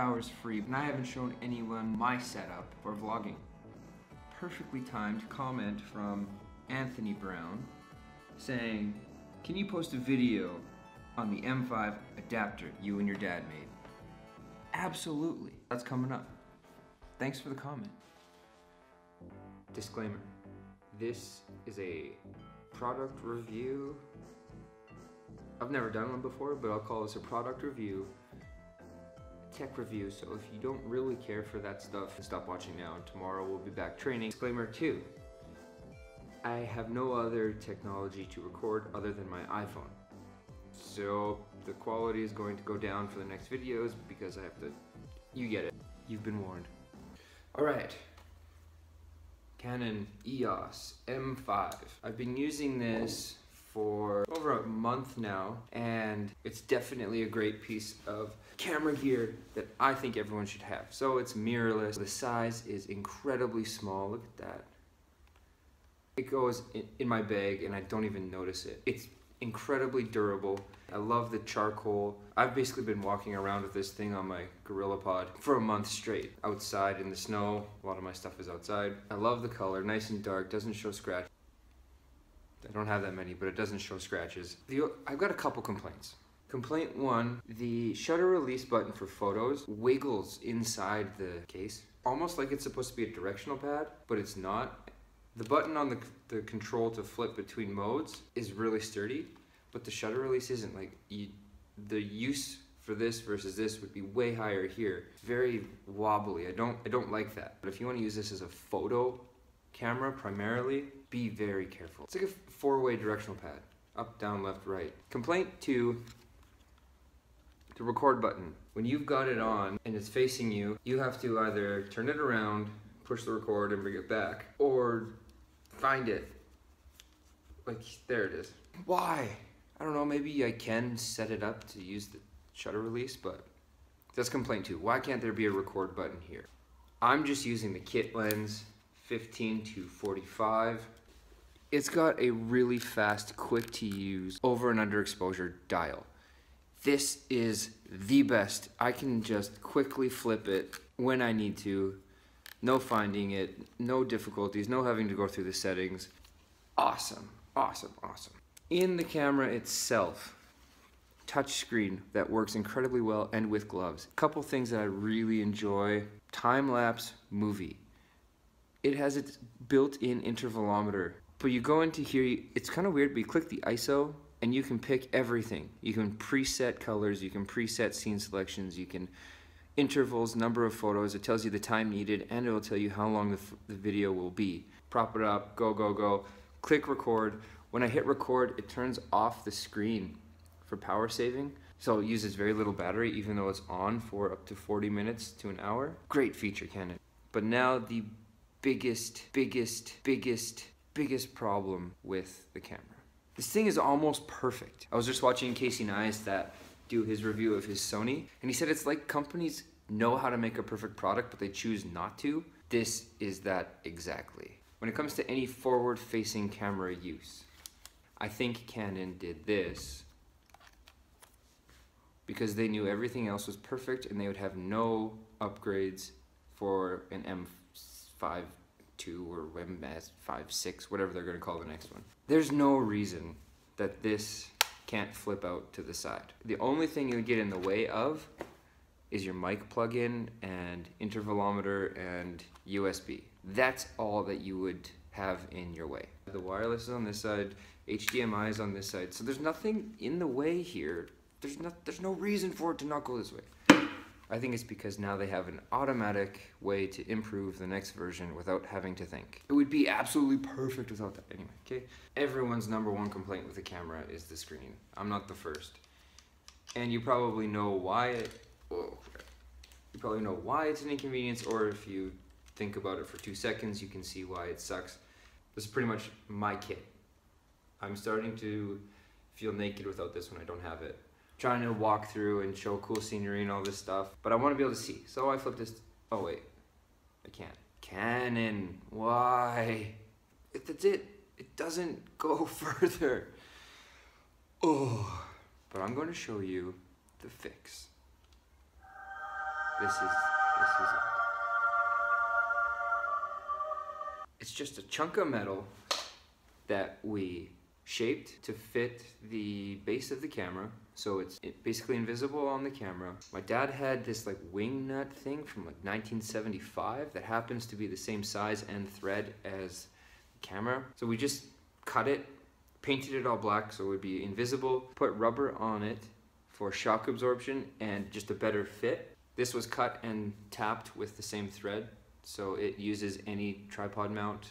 hours free, and I haven't shown anyone my setup for vlogging. Perfectly timed comment from Anthony Brown saying, "Can you post a video on the M5 adapter you and your dad made?" Absolutely. That's coming up. Thanks for the comment. Disclaimer. This is a product review. I've never done one before, but I'll call this a product review, tech review. So if you don't really care for that stuff, stop watching now, and tomorrow we'll be back training. Disclaimer 2. I have no other technology to record other than my iPhone. So the quality is going to go down for the next videos because I have to, you get it. You've been warned. All right. Canon EOS M5. I've been using this for over a month now, and it's definitely a great piece of camera gear that I think everyone should have. So it's mirrorless. The size is incredibly small. Look at that. It goes in my bag and I don't even notice it. It's incredibly durable. I love the charcoal. I've basically been walking around with this thing on my Gorilla Pod for a month straight. Outside in the snow. A lot of my stuff is outside. I love the color. Nice and dark. Doesn't show scratch. I don't have that many, but it doesn't show scratches. I've got a couple complaints. Complaint 1, the shutter release button for photos wiggles inside the case. Almost like it's supposed to be a directional pad, but it's not. The button on the control to flip between modes is really sturdy, but the shutter release isn't. Like, the use for this versus this would be way higher here. Very wobbly. I don't like that. But if you want to use this as a photo camera primarily, be very careful. It's like a 4-way directional pad. Up, down, left, right. Complaint 2, the record button. When you've got it on and it's facing you, you have to either turn it around, push the record and bring it back, or find it. Like, there it is. Why? I don't know, maybe I can set it up to use the shutter release, but that's complaint 2. Why can't there be a record button here? I'm just using the kit lens 15 to 45. It's got a really fast, quick to use over and under exposure dial. This is the best. I can just quickly flip it when I need to. No finding it, no difficulties, no having to go through the settings. Awesome, awesome, awesome. In the camera itself, touchscreen that works incredibly well and with gloves. Couple things that I really enjoy. Time-lapse movie. It has its built-in intervalometer. But you go into here, it's kind of weird, but you click the ISO and you can pick everything. You can preset colors, you can preset scene selections, you can intervals, number of photos. It tells you the time needed, and it will tell you how long the video will be. Prop it up, go, go, go. Click record. When I hit record, it turns off the screen for power saving. So it uses very little battery, even though it's on for up to 40 minutes to an hour. Great feature, Canon. But now the biggest problem with the camera. This thing is almost perfect. I was just watching CASEYNEISTAT do his review of his Sony, and he said it's like companies know how to make a perfect product, but they choose not to. This is that exactly. When it comes to any forward-facing camera use, I think Canon did this because they knew everything else was perfect and they would have no upgrades for an M5 II or M5 6, whatever they're going to call the next one. There's no reason that this can't flip out to the side. The only thing you get in the way of is your mic plug-in and intervalometer and USB. That's all that you would have in your way. The wireless is on this side, HDMI is on this side, so there's nothing in the way here. There's no reason for it to not go this way. I think it's because now they have an automatic way to improve the next version without having to think. It would be absolutely perfect without that. Anyway, okay? Everyone's #1 complaint with the camera is the screen. I'm not the first. And you probably know why you probably know why it's an inconvenience, or if you think about it for 2 seconds, you can see why it sucks. This is pretty much my kit. I'm starting to feel naked without this when I don't have it. Trying to walk through and show cool scenery and all this stuff, but I want to be able to see. So I flip this. Oh wait, I can't. Canon, why? That's it. It doesn't go further. Oh, but I'm going to show you the fix. This is it. It's just a chunk of metal that we shaped to fit the base of the camera, so it's basically invisible on the camera. My dad had this like wing nut thing from like 1975 that happens to be the same size and thread as the camera. So we just cut it, painted it all black so it would be invisible, put rubber on it for shock absorption and just a better fit. This was cut and tapped with the same thread, so it uses any tripod mount.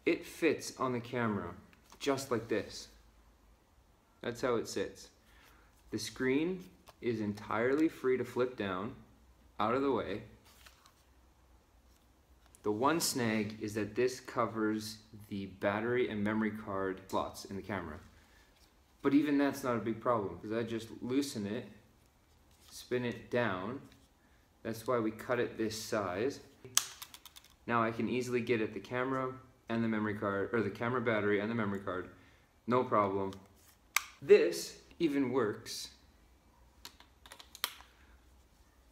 It fits on the camera just like this. That's how it sits. The screen is entirely free to flip down, out of the way. The one snag is that this covers the battery and memory card slots in the camera. But even that's not a big problem, because I just loosen it, spin it down. That's why we cut it this size. Now I can easily get at the camera and the memory card, or the camera battery and the memory card, no problem. This even works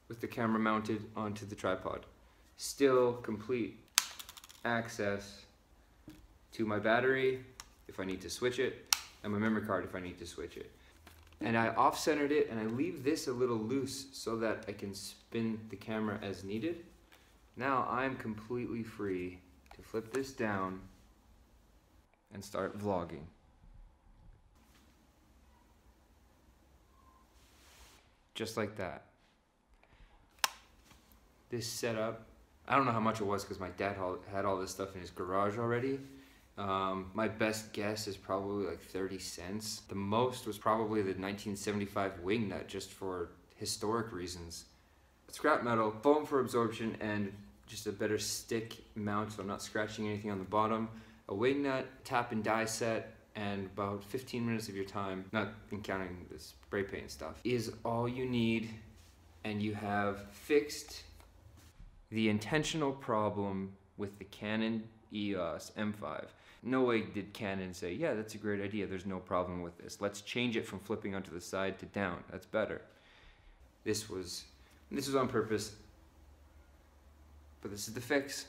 with the camera mounted onto the tripod. Still complete access to my battery if I need to switch it, and my memory card if I need to switch it. And I off-centered it, and I leave this a little loose so that I can spin the camera as needed. Now I'm completely free to flip this down and start vlogging. Just like that. This setup, I don't know how much it was because my dad had all this stuff in his garage already. My best guess is probably like 30 cents. The most was probably the 1975 wing nut, just for historic reasons. Scrap metal, foam for absorption, and just a better stick mount so I'm not scratching anything on the bottom. A wing nut, tap and die set, and about 15 minutes of your time, not counting the spray paint stuff, is all you need, and you have fixed the intentional problem with the Canon EOS M5. No way did Canon say, yeah, that's a great idea, there's no problem with this. Let's change it from flipping onto the side to down, that's better. This was on purpose, but this is the fix.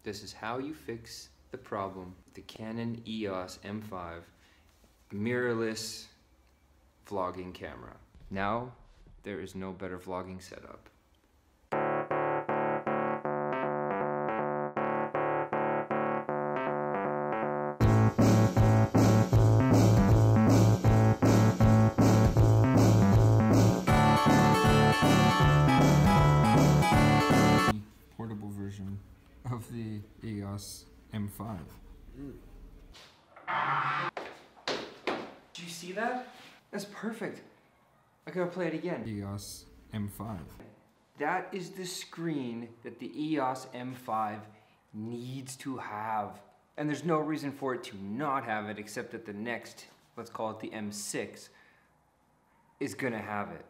This is how you fix the problem with the Canon EOS M5 mirrorless vlogging camera. Now, there is no better vlogging setup. Portable version of the EOS M5. Do you see that? That's perfect. I gotta play it again. EOS M5. That is the screen that the EOS M5 needs to have. And there's no reason for it to not have it, except that the next, let's call it the M6, is gonna have it.